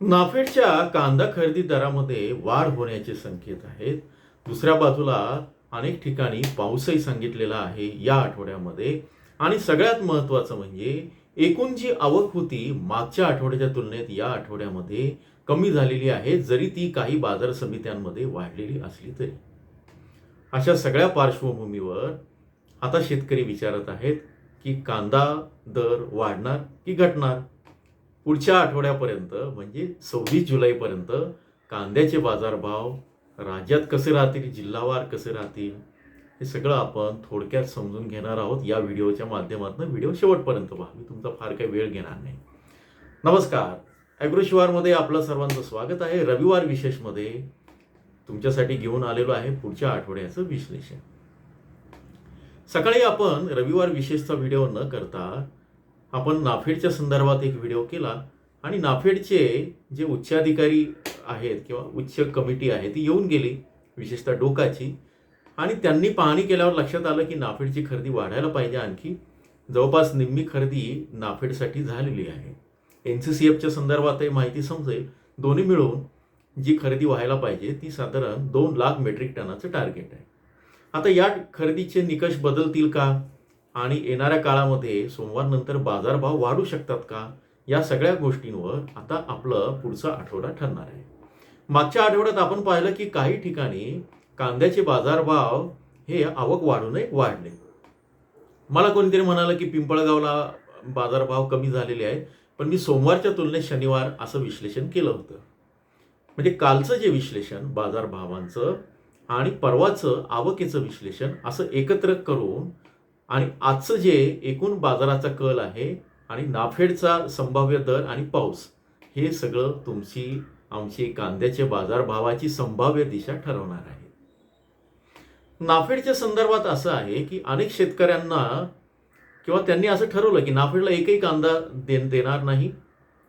नाफेडच्या कांदा खरेदी दरामध्ये वाढ होण्याचे संकेत आहेत. दुसऱ्या बाजूला अनेक ठिकाणी पाऊसही सांगितलेला आहे या आठवड्यामध्ये. आणि सगळ्यात महत्त्वाचं म्हणजे एकूण जी आवक होती मागच्या आठवड्याच्या तुलनेत या आठवड्यामध्ये कमी झालेली आहे, जरी ती काही बाजार समित्यांमध्ये वाढलेली असली तरी. अशा सगळ्या पार्श्वभूमीवर आता शेतकरी विचारत आहेत की कांदा दर वाढणार की घटणार. पुढच्या आठवड्यापर्यंत म्हणजे 26 जुलैपर्यंत कांद्याचे बाजारभाव राज्यात कसे राहतील, जिल्हावार कसे राहतील, हे सगळं आपण थोडक्यात समजून घेणार आहोत या व्हिडिओच्या माध्यमातून. व्हिडिओ शेवटपर्यंत पहा, मी तुमचा फार काही वेळ घेणार नाही. नमस्कार, ॲग्रोशिवारमध्ये आपलं सर्वांचं स्वागत आहे. रविवार विशेषमध्ये तुमच्यासाठी घेऊन आलेलो आहे पुढच्या आठवड्याचं विश्लेषण. सकाळी आपण रविवार विशेषचा व्हिडिओ न करता आपण नाफेडच्या संदर्भात एक व्हिडिओ केला आणि नाफेडचे जे उच्चाधिकारी आहेत किंवा उच्च कमिटी आहे ती येऊन गेली, विशेषतः डोकाची, आणि त्यांनी पाहणी केल्यावर लक्षात आलं की नाफेडची खरेदी वाढायला पाहिजे. आणखी जवळपास निम्मी खरेदी नाफेडसाठी झालेली आहे. NCCFच्या संदर्भातही माहिती समजेल. दोन्ही मिळून जी खरेदी व्हायला पाहिजे ती साधारण 2 लाख मेट्रिक टनाचं टार्गेट आहे. आता या खरेदीचे निकष बदलतील का आणि येणाऱ्या काळामध्ये सोमवारनंतर बाजारभाव वाढू शकतात का, या सगळ्या गोष्टींवर आता आपलं पुढचा आठवडा ठरणार आहे. मागच्या आठवड्यात आपण पाहिलं की काही ठिकाणी कांद्याचे बाजारभाव हे आवक वाढूनही वाढले. मला कोणीतरी म्हणालं की पिंपळगावला बाजारभाव कमी झालेले आहेत, पण मी सोमवारच्या तुलनेत शनिवार असं विश्लेषण केलं होतं. म्हणजे कालचं जे विश्लेषण बाजारभावांचं आणि परवाचं आवकेचं विश्लेषण असं एकत्र करून आणि आजचं जे एकूण बाजाराचा कल आहे आणि नाफेडचा संभाव्य दर आणि पाऊस, हे सगळं तुमची आमची कांद्याच्या बाजारभावाची संभाव्य दिशा ठरवणार आहे. नाफेडच्या संदर्भात असं आहे की अनेक शेतकऱ्यांना किंवा त्यांनी असं ठरवलं की नाफेडला एकही कांदा देणार नाही.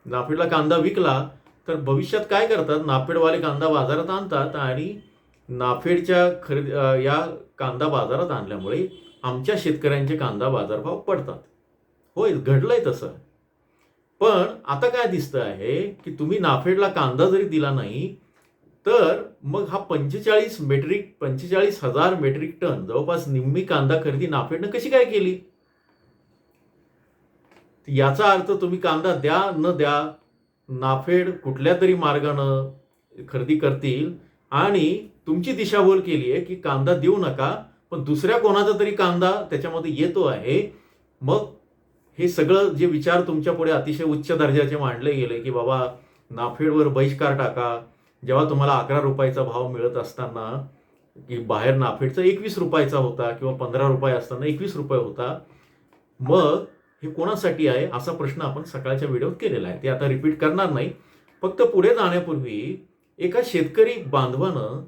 नाफेडला कांदा विकला तर भविष्यात काय करतात, नाफेडवाले कांदा बाजारात आणतात आणि नाफेडच्या या कांदा बाजारात आणल्यामुळे आमच्या शेतकऱ्यांचे कांदा बाजारभाव पडतात. होय, घडलंय तसं. पण आता काय दिसतं आहे की तुम्ही नाफेडला कांदा जरी दिला नाही तर मग हा 45,000 मेट्रिक टन जवळपास निम्मी कांदा खरेदी नाफेडनं कशी काय केली. याचा अर्थ तुम्ही कांदा द्या न द्या, नाफेड कुठल्या तरी मार्गानं खरेदी करतील आणि तुमची दिशाभूल केली आहे की कांदा देऊ नका, पण दुसऱ्या कोणाचा तरी कांदा त्याच्यामध्ये येतो आहे. मग हे सगळं जे विचार तुमच्या पुढे अतिशय उच्च दर्जाचे मांडले गेले की बाबा नाफेडवर बहिष्कार टाका, जेव्हा तुम्हाला 11 रुपयाचा भाव मिळत असताना की बाहेर नाफेडचा 21 रुपयाचा होता किंवा 15 रुपये असताना 21 रुपये होता, मग हे कोणासाठी आहे असा प्रश्न आपण सकाळच्या व्हिडिओत केलेला आहे. ते आता रिपीट करणार नाही. फक्त पुढे जाण्यापूर्वी एका शेतकरी बांधवानं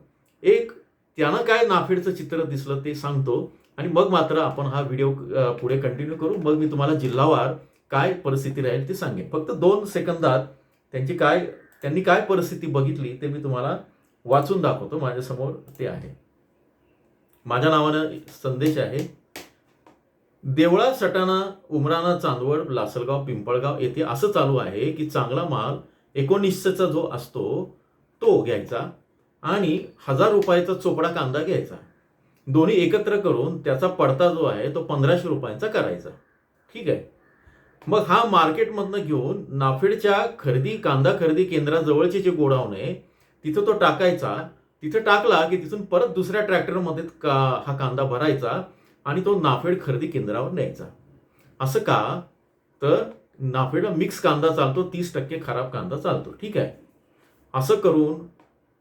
त्यानं काय नाफेडचं चित्र दिसलं ते सांगतो आणि मग मात्र आपण हा व्हिडिओ पुढे कंटिन्यू करू. मग मी तुम्हाला जिल्हावार काय परिस्थिती राहील ते सांगेन. फक्त 2 सेकंदात त्यांनी काय परिस्थिती बघितली ते मी तुम्हाला वाचून दाखवतो. माझ्यासमोर ते आहे. माझ्या नावानं संदेश आहे. देवळा, सटाणा, उमराणा, चांदवड, लासलगाव, पिंपळगाव येथे असं चालू आहे की चांगला माल 1900चा जो असतो तो घ्यायचा आणि 1000 रुपयाचा चोपडा कांदा घ्यायचा. दोन्ही एकत्र करून त्याचा पडता जो आहे तो 1500 रुपयांचा करायचा. ठीक आहे. मग हा मार्केटमधनं घेऊन नाफेडच्या कांदा खरेदी केंद्राजवळचे जे गोडाऊन आहे तिथं तो टाकायचा. तिथं टाकला की तिथून परत दुसऱ्या ट्रॅक्टरमध्ये हा कांदा भरायचा आणि तो नाफेड खरेदी केंद्रावर न्यायचा. असं का, तर नाफेडला मिक्स कांदा चालतो, 30% खराब कांदा चालतो. ठीक आहे. असं करून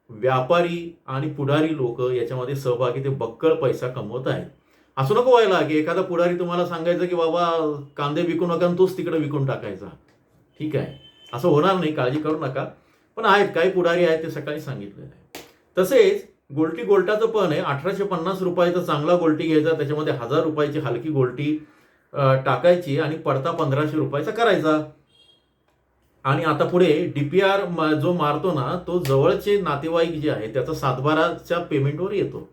व्यापारी आणि पुढारी लोक याच्यामध्ये सहभागी, ते बक्कळ पैसा कमवत आहेत. असं नको व्हायला की एखादा पुढारी तुम्हाला सांगायचं की बाबा कांदे विकू नका आणि तोच तिकडे विकून टाकायचा. ठीक आहे, असं होणार नाही, काळजी करू नका. पण आहेत काही पुढारी आहेत, ते सकाळी सांगितलेलं आहे. तसेच गोल्टाचं पण आहे. 1850 रुपयाचा चांगला गोल्टी घ्यायचा, त्याच्यामध्ये 1000 रुपयाची हलकी गोल्टी टाकायची आणि पडता 1500 रुपयाचा करायचा. आणि आता पुढे DPR जो मारतो ना, तो जवळचे नातेवाईक जे आहे त्याचा 7/12च्या पेमेंटवर येतो.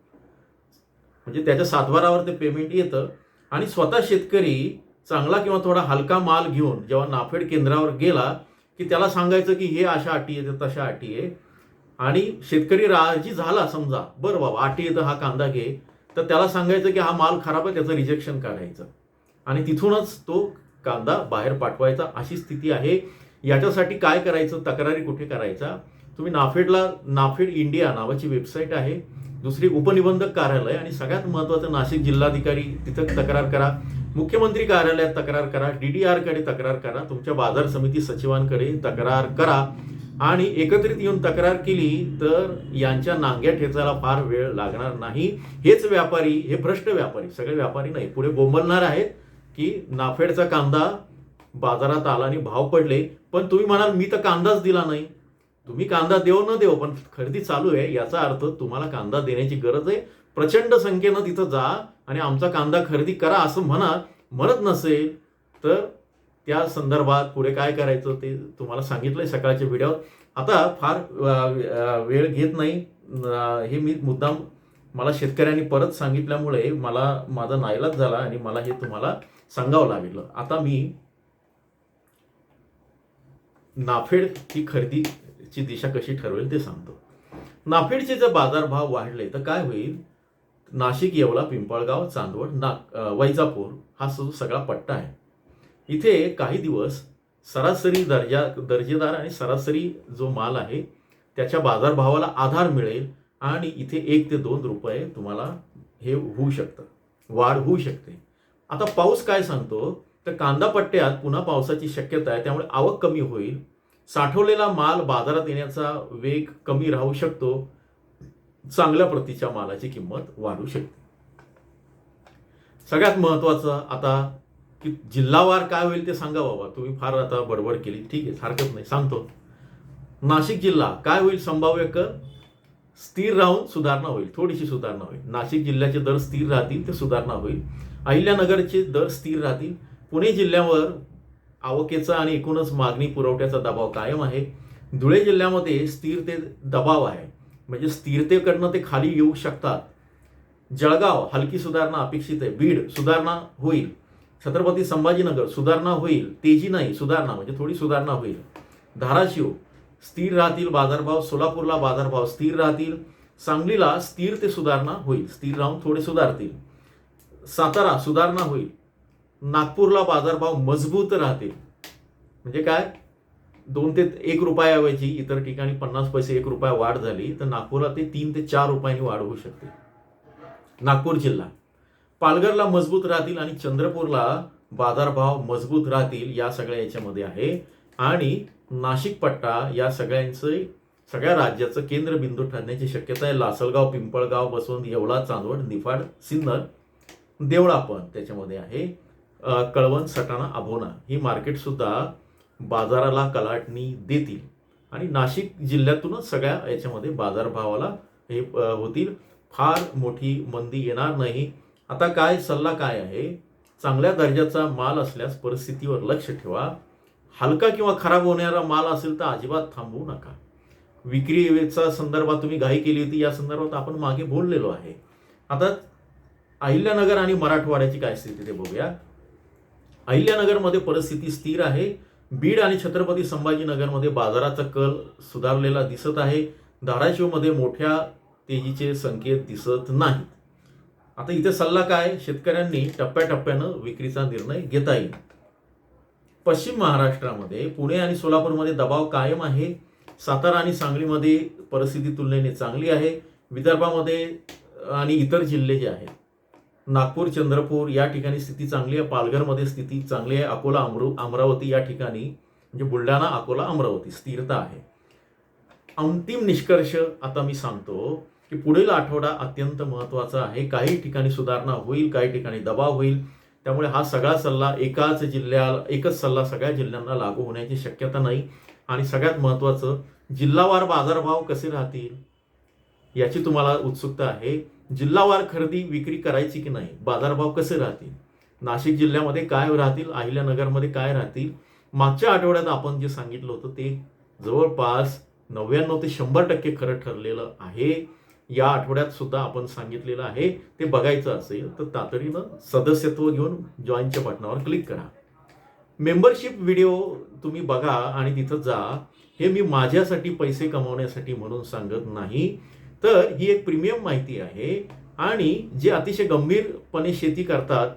म्हणजे त्याच्या 7/12वर ते पेमेंट येतं आणि स्वतः शेतकरी चांगला किंवा थोडा हलका माल घेऊन जेव्हा नाफेड केंद्रावर गेला की त्याला सांगायचं की हे अशा अटी आहे तशा अटी आहे, आणि शेतकरी राजी झाला समजा, बरं बाबा अटी आहे तर हा कांदा घे, तर त्याला सांगायचं की हा माल खराब आहे, त्याचं रिजेक्शन काढायचं आणि तिथूनच तो कांदा बाहेर पाठवायचा, अशी स्थिती आहे. याच्यासाठी काय करायचं, तक्रारी कुठे करायचा, तुम्ही नाफेड इंडिया नावाची वेबसाईट आहे, दुसरी उपनिबंधक कार्यालय, आणि सगळ्यात महत्त्वाचं नाशिक जिल्हाधिकारी तिथं तक्रार करा, मुख्यमंत्री कार्यालयात तक्रार करा, DDRकडे तक्रार करा, तुमच्या बाजार समिती सचिवांकडे तक्रार करा, आणि एकत्रित येऊन तक्रार केली तर यांच्या नांग्या ठेचायला फार वेळ लागणार नाही. हेच व्यापारी, हे भ्रष्ट व्यापारी, सगळे व्यापारी नाही, पुढे बोंबलणार आहेत की नाफेडचा कांदा बाजारात आला आणि भाव पडले, पण तुम्ही म्हणाल मी तर कांदाच दिला नाही. तुम्ही कांदा देऊ न देऊ, पण खरेदी चालू आहे, याचा अर्थ तुम्हाला कांदा देण्याची गरज आहे. प्रचंड संख्येनं तिथं जा आणि आमचा कांदा खरेदी करा असं म्हणत नसेल तर त्या संदर्भात पुढे काय करायचं ते तुम्हाला सांगितलंय सकाळच्या व्हिडिओत. आता फार वेळ घेत नाही, हे मी मुद्दाम मला शेतकऱ्यांनी परत सांगितल्यामुळे मला माझा नाईलाज झाला आणि मला हे तुम्हाला सांगावं लागलं. आता मी नाफेडची खरेदीची दिशा कशी ठरवेल ते सांगतो. नाफेडचे जर बाजारभाव वाढले तर काय होईल, नाशिक, येवला, पिंपळगाव, चांदवड, वैजापूर हा सगळा पट्टा आहे, इथे काही दिवस सरासरी दर्जेदार आणि सरासरी जो माल आहे त्याच्या बाजारभावाला आधार मिळेल आणि इथे 1 ते 2 रुपये तुम्हाला हे होऊ शकतं, वाढ होऊ शकते. आता पाऊस काय सांगतो, तर कांदा पट्ट्यात पुन्हा पावसाची शक्यता आहे, त्यामुळे आवक कमी होईल, साठवलेला माल बाजारात येण्याचा वेग कमी राहू शकतो, चांगल्या प्रतीच्या मालाची किंमत वाढू शकते. सगळ्यात महत्वाचं आता की जिल्हावार काय होईल ते सांगा बाबा, तुम्ही फार आता बडबड केली, ठीक आहे हरकत नाही, सांगतो. नाशिक जिल्हा काय होईल, संभाव्य कर स्थिर राहून सुधारणा होईल, थोडीशी सुधारणा होईल. नाशिक जिल्ह्याचे दर स्थिर राहतील, ते सुधारणा होईल. अहिल्यानगरचे दर स्थिर राहतील. पुणे जिल्ह्यावर आवकेचा आणि एकूणच मागणी पुरवठ्याचा दबाव कायम आहे. धुळे जिल्ह्यामध्ये स्थिरते दबाव आहे, म्हणजे स्थिरतेकडनं ते खाली येऊ शकतात. जळगाव हलकी सुधारणा अपेक्षित आहे. बीड सुधारणा होईल. छत्रपती संभाजीनगर सुधारणा होईल, तेजी नाही, सुधारणा म्हणजे थोडी सुधारणा होईल. धाराशिव स्थिर राहतील बाजारभाव. सोलापूरला बाजारभाव स्थिर राहतील. सांगलीला स्थिर ते सुधारणा होईल, स्थिर राहून थोडे सुधारतील. सातारा सुधारणा होईल. नागपूरला बाजारभाव मजबूत राहतील, म्हणजे काय 2 ते 1 रुपयाऐवजी इतर ठिकाणी 50 पैसे 1 रुपया वाढ झाली तर नागपूरला ते 3 ते 4 रुपयांनी वाढ होऊ शकते. नागपूर जिल्हा. पालघरला मजबूत राहतील आणि चंद्रपूरला बाजारभाव मजबूत राहतील, या सगळ्या याच्यामध्ये आहे. आणि नाशिक पट्टा या सगळ्या राज्याचं केंद्रबिंदू ठरण्याची शक्यता आहे. लासलगाव, पिंपळगाव, बसवंत, येवला, चांदवड, निफाड, सिन्नर, देवळा पण त्याच्यामध्ये आहे. कळवण, सटाणा, अभोणा ही मार्केट सुद्धा बाजाराला कलाटणी देतील आणि नाशिक जिल्ह्यातूनच सगळ्या याच्यामध्ये बाजारभावाला हे होतील. फार मोठी मंदी येणार नाही. आता काय सल्ला काय आहे, चांगल्या दर्जाचा माल असल्यास परिस्थितीवर लक्ष ठेवा. हलका किंवा खराब होणारा माल असेल तर अजिबात थांबवू नका. विक्रीचा संदर्भात तुम्ही घाई केली होती, या संदर्भात आपण मागे बोललेलो आहे. आता अहिल्यानगर आणि मराठवाड्याची काय स्थिती ते बघूया. अहिल्यानगरमध्ये परिस्थिती स्थिर आहे. बीड आणि छत्रपती संभाजीनगरमध्ये बाजाराचा कल सुधारलेला दिसत आहे. धाराशिवमध्ये मोठ्या तेजीचे संकेत दिसत नाहीत. आता इथे सल्ला काय, शेतकऱ्यांनी टप्प्याटप्प्यानं विक्रीचा निर्णय घेता येईल. पश्चिम महाराष्ट्रामध्ये पुणे आणि सोलापूरमध्ये दबाव कायम आहे. सातारा आणि सांगलीमध्ये परिस्थिती तुलनेने चांगली आहे. विदर्भामध्ये आणि इतर जिल्हे जे आहेत, नागपूर, चंद्रपूर या ठिकाणी स्थिती चांगली आहे. पालघरमध्ये स्थिती चांगली आहे. अकोला, अमरावती या ठिकाणी म्हणजे बुलढाणा, अकोला, अमरावती स्थिरता आहे. अंतिम निष्कर्ष आता मी सांगतो की पुढील आठवडा अत्यंत महत्त्वाचा आहे. काही ठिकाणी सुधारणा होईल, काही ठिकाणी दबाव होईल. त्यामुळे हा सगळा सल्ला एकच सल्ला सगळ्या जिल्ह्यांना लागू होण्याची शक्यता नाही. आणि सगळ्यात महत्त्वाचं, जिल्हावार बाजारभाव कसे राहतील याची तुम्हाला उत्सुकता आहे. जिल्हावार खरेदी विक्री करायची की नाही, बाजारभाव कसे राहतील, नाशिक जिल्ह्यामध्ये काय राहतील, अहिल्यानगरमध्ये काय राहतील. मागच्या आठवड्यात आपण जे सांगितलं होतं ते जवळपास 99 ते 100% खरं ठरलेलं आहे. या आठवड्यात सुद्धा आपण सांगितलेलं आहे. ते बघायचं असेल तर तातडीनं सदस्यत्व घेऊन जॉईनच्या बटनावर क्लिक करा. मेंबरशिप व्हिडिओ तुम्ही बघा आणि तिथं जा. हे मी माझ्यासाठी पैसे कमवण्यासाठी म्हणून सांगत नाही, तर ही एक प्रीमियम माहिती आहे. आणि जे अतिशय गंभीरपणे शेती करतात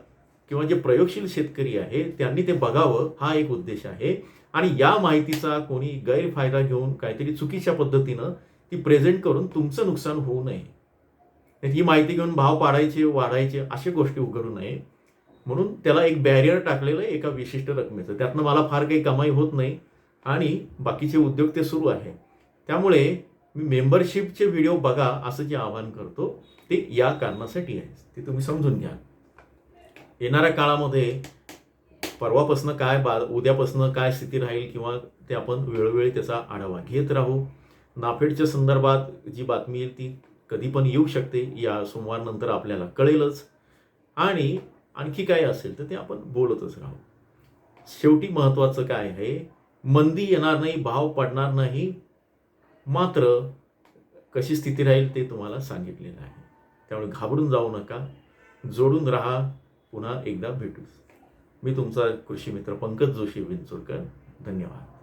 किंवा जे प्रयोगशील शेतकरी आहे त्यांनी ते बघावं, हा एक उद्देश आहे. आणि या माहितीचा कोणी गैरफायदा घेऊन काहीतरी चुकीच्या पद्धतीनं ती प्रेझेंट करून तुमचं नुकसान होऊ नये. ही माहिती घेऊन भाव पाडायचे वाढायचे अशा गोष्टी उघडू नये, म्हणून त्याला एक बॅरियर टाकलेलं आहे एका विशिष्ट रकमेचं. त्यातनं मला फार काही कमाई होत नाही आणि बाकीचे उद्योग ते सुरू आहे. त्यामुळे मी मेंबरशिपचे व्हिडिओ बघा असं जे आवाहन करतो ते या कारणासाठी आहे, ते तुम्ही समजून घ्या. येणाऱ्या काळामध्ये परवापासनं काय उद्यापासनं काय स्थिती राहील किंवा ते आपण वेळोवेळी त्याचा आढावा घेत राहू. नाफेडच्या संदर्भात जी बातमी येईल ती कधी पण येऊ शकते, या सोमवारनंतर आपल्याला कळेलच. आणि आणखी काय असेल तर ते आपण बोलतच राहू. शेवटी महत्त्वाचं काय आहे, मंदी येणार नाही, भाव पडणार नाही, मात्र कशी स्थिती राहील ते तुम्हाला सांगितलेलं आहे. त्यामुळे घाबरून जाऊ नका, जोडून राहा. पुन्हा एकदा भेटूच. मी तुमचा कृषी मित्र पंकज जोशी विंचुरकर. धन्यवाद.